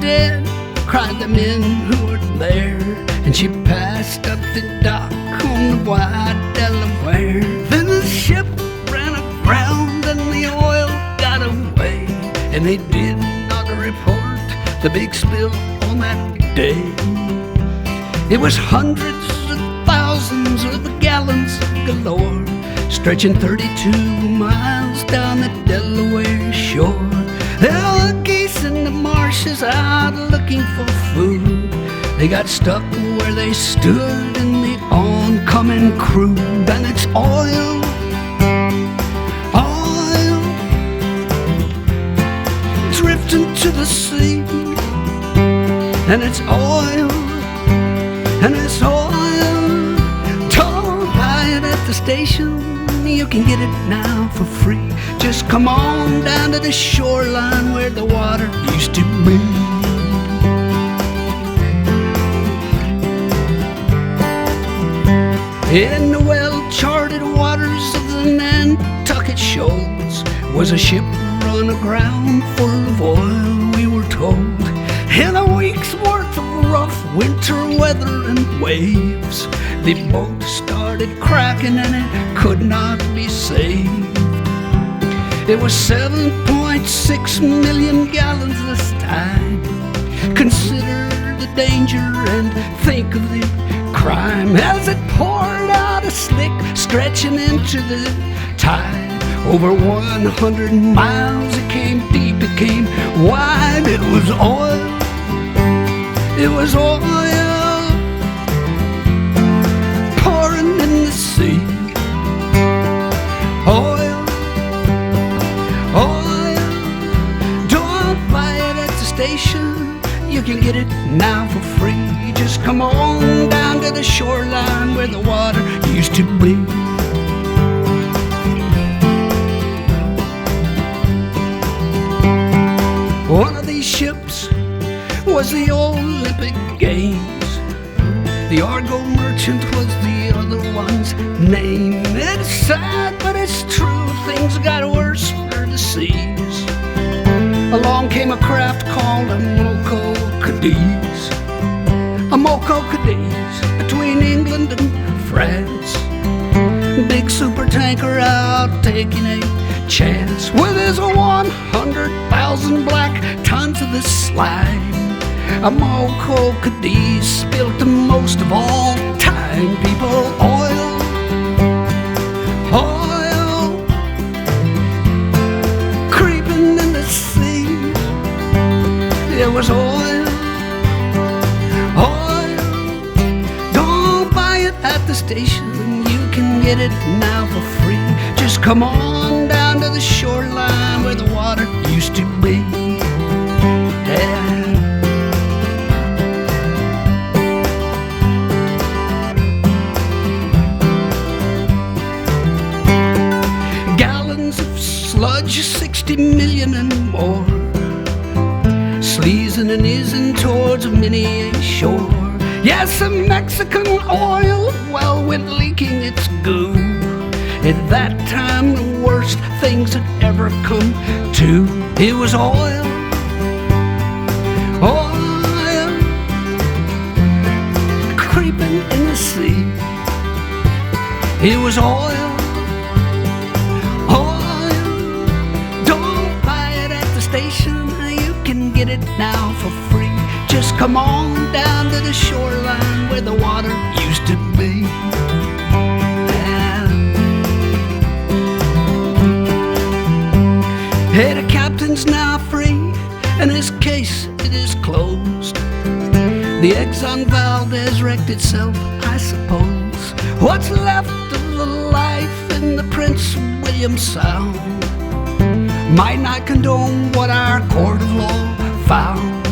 dead, cried the men who were there. And she passed up the dock on the wide Delaware. Then the ship ran aground and the oil got away, and they did not report the big spill on that day. It was hundreds of thousands of gallons galore, stretching 32 miles down the Delaware shore. There were geese in the marshes out looking for food. They got stuck where they stood in the oncoming crude. And it's oil, oil, drifting to the sea. And it's oil, and it's oil. Don't buy it at the station, you can get it now for free. Just come on down to the shoreline where the water used to be. In the well-charted waters of the Nantucket shoals was a ship run aground full of oil, we were told. In a week's worth of rough winter weather and waves, the boat started cracking and it could not be saved. It was 7.6 million gallons this time. Consider the danger and think of the crime as it poured out a slick, stretching into the tide. Over 100 miles, it came deep, it came wide. It was oil, it was oil, pouring in the sea. Oil, oil, don't buy it at the station, you can get it now for free. Just come on down to the shoreline where the water used to be. One of these ships was the Olympic Games. The Argo Merchant was the other one's name. It's sad, but it's true, things got worse for the seas. Along came a craft called a Moco Cadiz. A Moco Cadiz between England and France. Big super tanker out taking a chance with his 100,000 black tons of the slime. A Moco Cadiz spilt the most of all time. People, oil, oil, creeping in the sea. It was oil, oil. Don't buy it at the station, you can get it now for free. Just come on down to the shoreline where the water used to be. Yeah. Gallons of sludge, 60 million and more, sleazing and easing towards many a shore. Yes, a Mexican oil well went leaking its goo. At that time, the worst things had ever come to. It was oil, oil, creeping in the sea. It was oil, oil. Don't buy it at the station, you can get it now for free. Just come on down to the shoreline where the water used to be. Hey, the captain's now free, and his case, it is closed. The Exxon Valdez wrecked itself, I suppose. What's left of the life in the Prince William Sound might not condone what our court of law found.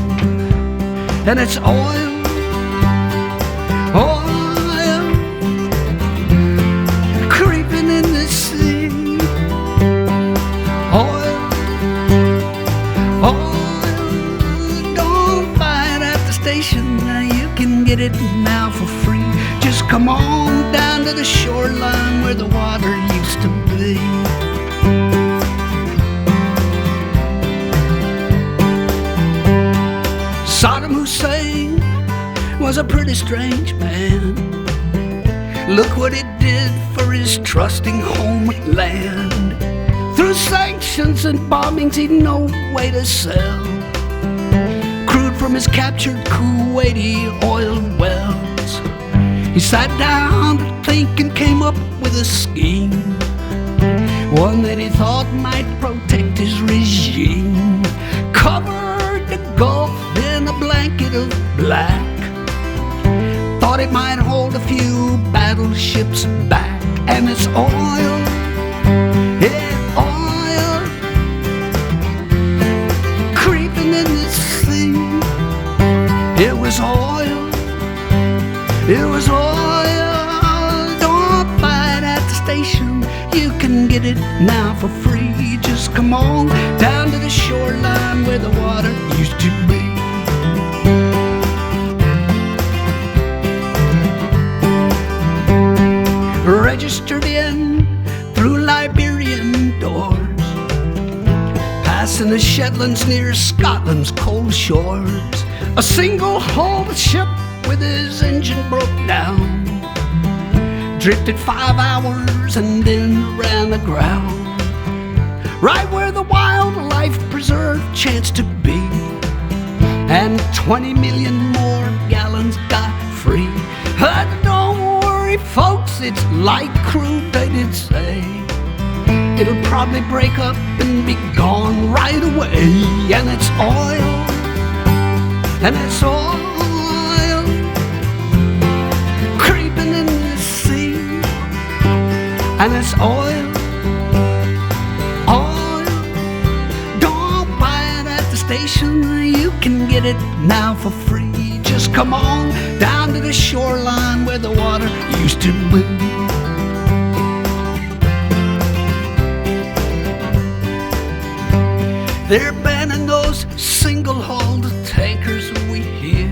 And it's oil, oil, creeping in the sea. Oil, oil, don't buy it at the station, you can get it now for free. Just come on down to the shoreline where the water used to be. was a pretty strange man. Look what it did for his trusting homeland. Through sanctions and bombings, he'd no way to sell crude from his captured Kuwaiti oil wells. He sat down to think and came up with a scheme, one that he thought might protect his regime. Covered the Gulf in a blanket of black, thought it might hold a few battleships back. And it's oil, yeah, oil, creeping in the sea. It was oil, it was oil. Don't buy it at the station, you can get it now for free. Just come on down to the shoreline where the water used to be. Registered in through Liberian doors, passing the Shetlands near Scotland's cold shores. A single-hulled ship with his engine broke down, drifted 5 hours and then ran aground, right where the wildlife preserve chanced to be, and 20 million more gallons got free. But don't worry, folks, it's light crude, they did say. It'll probably break up and be gone right away. And it's oil, and it's oil, creeping in the sea. And it's oil, oil. Don't buy it at the station, you can get it now for free. Just come on down to the shoreline where the water used to be. They're banning those single-hulled tankers we hear,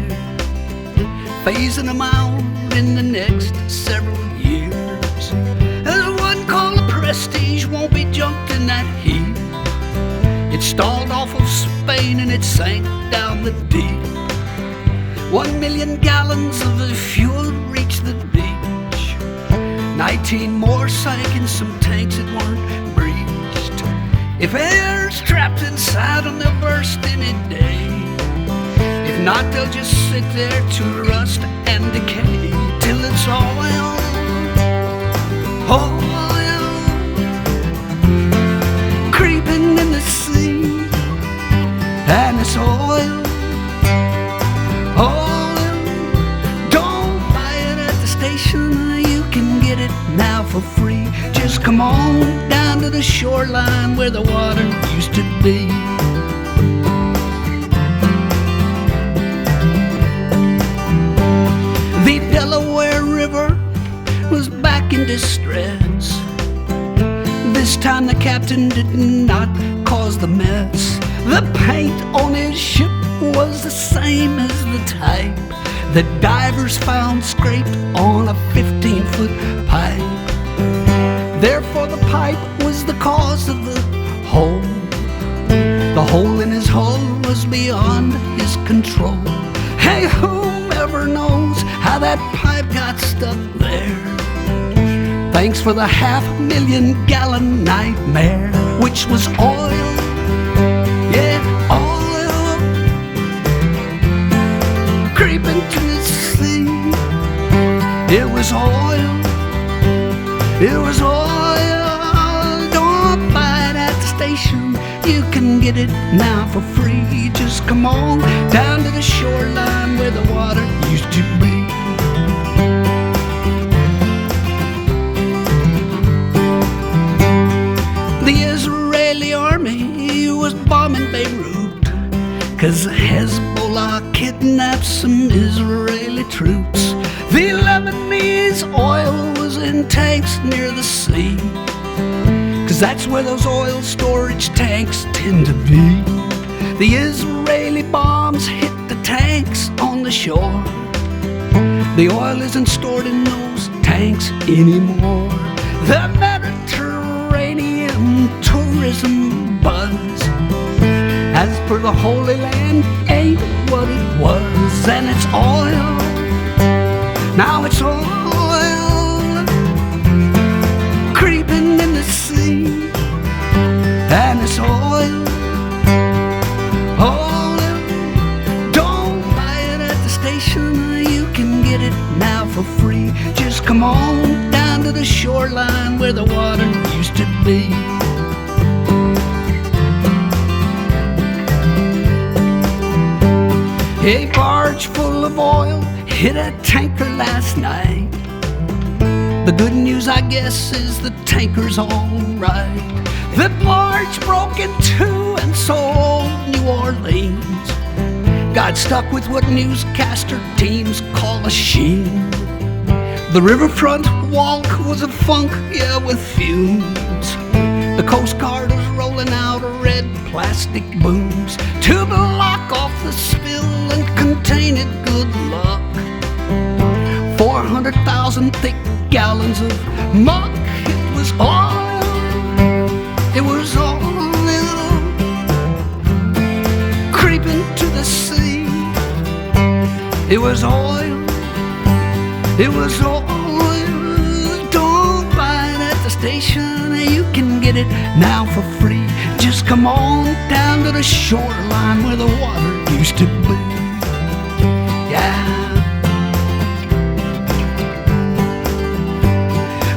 phasing them out in the next several years. There's one called the Prestige, won't be jumped in that heat. It stalled off of Spain and it sank down the deep. 1 million gallons of the fuel reached the beach. 19 more sank in some tanks that weren't breached. If air's trapped inside them, they'll burst any day. If not, they'll just sit there to rust and decay till it's oil, oil, creeping in the sea. And it's oil, oil. Don't buy it at the station, you can get it now for free. Just come on down to the shoreline where the water used to be. The Delaware River was back in distress. This time the captain did not cause the mess. The paint on his ship was the same as the type that divers found scraped on a 15-foot pipe. Therefore the pipe was the cause of the hole. The hole in his hull was beyond his control. Hey, whoever knows how that pipe got stuck there? Thanks for the 500,000 gallon nightmare, which was oil, yeah, oil, creeping to the sea. It was oil, it was oil. Don't buy it at the station, you can get it now for free. Just come on down to the shoreline where the water used to be. The Israeli army was bombing Beirut 'cause Hezbollah kidnapped some Israeli troops. The Lebanese oil was in tanks near the sea, 'cause that's where those oil storage tanks tend to be. The Israeli bombs hit the tanks on the shore. The oil isn't stored in those tanks anymore. The Mediterranean tourism buzz, as per the Holy Land, ain't what it was. And it's oil, Now it's oil creeping in the sea, and it's oil, oil. Don't buy it at the station, you can get it now for free. Just come on down to the shoreline where the water used to be. A barge full of oil hit a tanker last night. The good news, I guess, is the tanker's all right. The barge broke in two, and so old New Orleans got stuck with what newscaster teams call a sheen. The riverfront walk was a funk, yeah, with fumes. The Coast Guard was rolling out red plastic booms to block off the spill and contain it, good luck. 400,000 thick gallons of muck. It was oil, it was oil creeping to the sea. It was oil, it was oil. Don't buy it at the station, you can get it now for free. Just come on down to the shoreline where the water used to be. Yeah.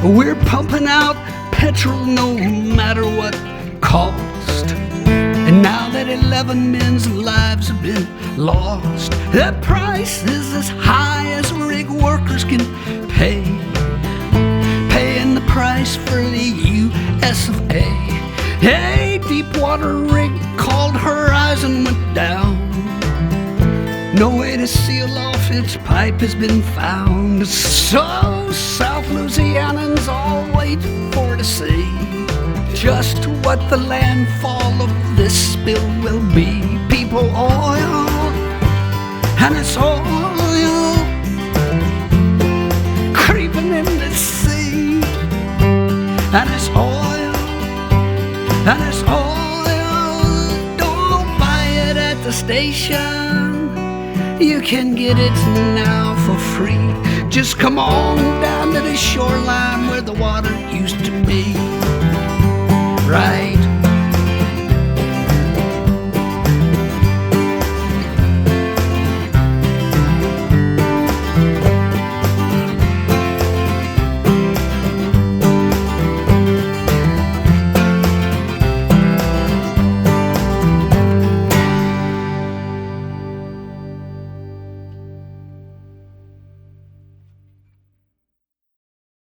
We're pumping out petrol no matter what cost. And now that 11 men's lives have been lost, the price is as high as rig workers can pay. Paying the price for the US of A. A deep water rig called Horizon went down. No way to seal off its pipe has been found. So South Louisianans all wait for to see just what the landfall of this spill will be. People, oil, and it's oil creeping in the sea, and it's oil, and it's oil. Don't buy it at the station, you can get it now for free. Just come on down to the shoreline where the water used to be. Right.